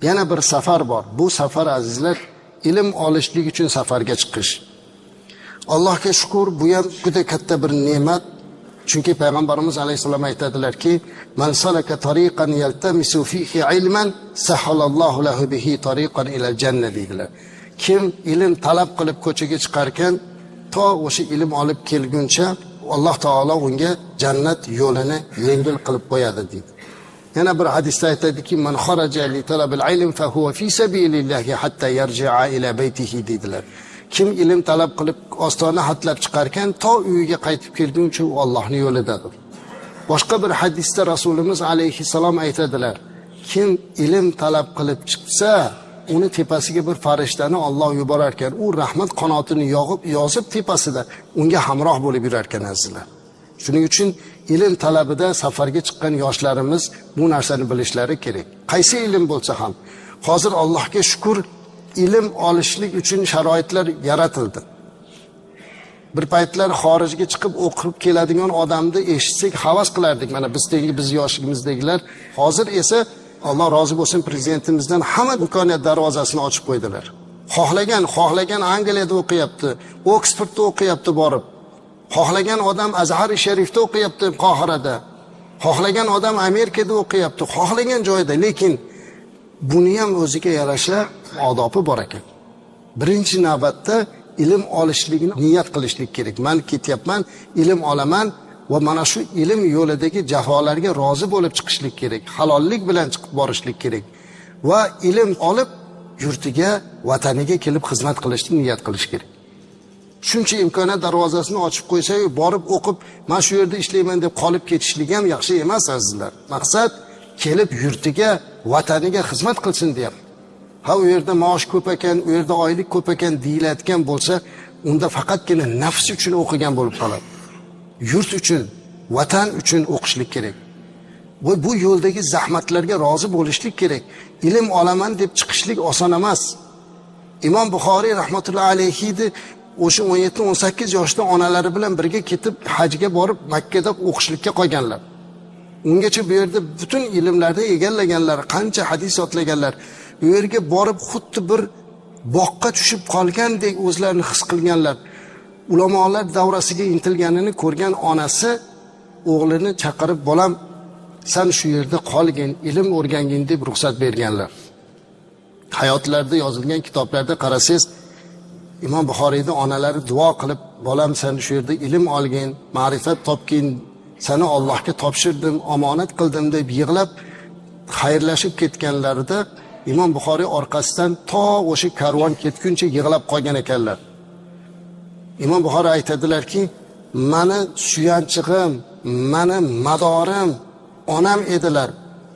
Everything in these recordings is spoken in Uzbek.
Yana bir safar bor. Bu safar azizlar ilm olishlik uchun safarga chiqish. Allohga shukr, bu ham juda katta bir ne'mat. Chunki payg'ambarimiz alayhisalom aytadilar-ki, "Man salaka tariqan yaltamisu fihi ilman, sahalallohu lahu bihi tariqan ila jannah" dedilar. Kim ilm talab qilib ko'chaga chiqarkan, to o'sha ilm olib kelguncha Alloh taolo unga jannat yo'lini yengil qilib qo'yadi dedi. Yana bir hadisda aytadiki, "Man kharaja li talabil ilm fa huwa fi sabilillahi hatta yarji'a ila baytihi" dedilar. Kim ilm talab qilib ostona hatlab chiqarkan, to uyiga qaytib kelguncha u Allohning yo'lidadir. Boshqa bir hadisda Rasulimiz alayhisalom aytadilar, kim ilm talab qilib chiqsa, uni tepasiga bir farishtani Alloh yuborar ekan, u rahmat qanotini yozib tepasida unga hamroh bo'lib yurar ekan azizlar. Shuning uchun ilm talabida safarga chiqqan yoshlarimiz bu narsani bilishlari kerak. Qaysi ilm bo'lsa ham, hozir Allohga shukr, ilm olishlik uchun sharoitlar yaratildi. Bir paytlar xorijga chiqib o'qib keladigan odamni eshitsak havas qilardik. Mana biz yoshligimizdagilar. Hozir esa Alloh rozi bo'lsin, prezidentimizdan hamma imkoniyat darvozasini ochib qo'ydilar. Xohlagan Angliyada o'qiyapti, Oksfordda o'qiyapti borib. Xohlagan odam Azhar-i Sharifda o'qiyapti Qohirada. Xohlagan odam Amerikada o'qiyapti, xohlagan joyda, lekin buni ham o'ziga yarasha odobi bor ekan. Birinchi navbatda ilm olishligini niyat qilishlik kerak. Men ketyapman, ilm olaman va mana shu ilm yo'lidagi jafolarga rozi bo'lib chiqishlik kerak. Halollik bilan chiqib borishlik kerak. Va ilm olib yurtiga, vataniga kelib xizmat qilishni niyat qilish kerak. Shuncha imkoniyat darvozasini ochib qo'ysa-yu, borib o'qib, "Men shu yerda ishlayman" deb qolib ketishlik ham yaxshi emas azizlar. Maqsad kelib yurtiga, vataniga xizmat qilsin deyapti. Ha, u yerda maosh ko'p ekan, u yerda oylik ko'p ekan deyilayotgan bo'lsa, unda faqatgina nafs uchun o'qigan bo'lib qoladi. Yurt uchun, vatan uchun o'qishlik kerak. Va bu yo'ldagi zahmatlarga rozi bo'lishlik kerak. Ilm olaman deb chiqishlik oson emas. Imom Buxoriy rahmatullohi alayhi o'sha 17-18 yoshda onalari bilan birga ketib hajga borib Makkada o'qishlikka qolganlar. Ungacha bu yerda butun ilmlarni egallaganlar, qancha hadis yodlaganlar. Bu yerga borib xuddi bir boqqa tushib qolgandek o'zlarini his qilganlar. Ulamolar davrasiga intilganini ko'rgan onasi o'g'lini chaqirib, "Bolam, sen shu yerda qolgin, ilm o'rgangin" deb ruxsat berganlar. Hayotlarida yozilgan kitoblarda qarasangiz, Imom Buxoriyda onalari duo qilib, "Bolam, sen shu yerda ilm olgin, ma'rifat topgin, seni Allohga topshirdim, omonat qildim" deb yig'lab xayrlashib ketganlarida Imom Buxoriy orqasidan to o'sha karvon ketguncha yig'lab qolgan ekanlar. Imom Buxoriy aytadilar-ki, "Meni suyanchig'im, meni madorim onam edilar.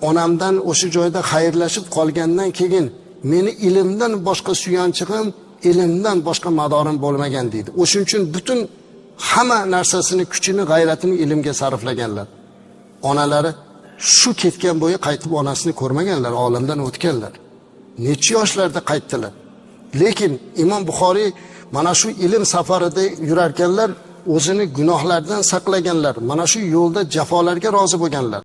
Onamdan o'sha joyda xayrlashib qolgandan keyin meni ilmdan boshqa suyanchig'im, ilmdan boshqa madorim bo'lmagan" deydi. O'shuning uchun butun hamma narsasini, kuchini, g'ayratini ilmga sarflaganlar. Onalari shu ketgan bo'yi qaytib onasini ko'rmaganlar, olamdan o'tganlar. Necha yoshlarda qaytdilar. Lekin Imom Buxoriy mana shu ilm safarida yurarkanlar, o'zini gunohlardan saqlaganlar. Mana shu yo'lda jafolarga rozi bo'lganlar.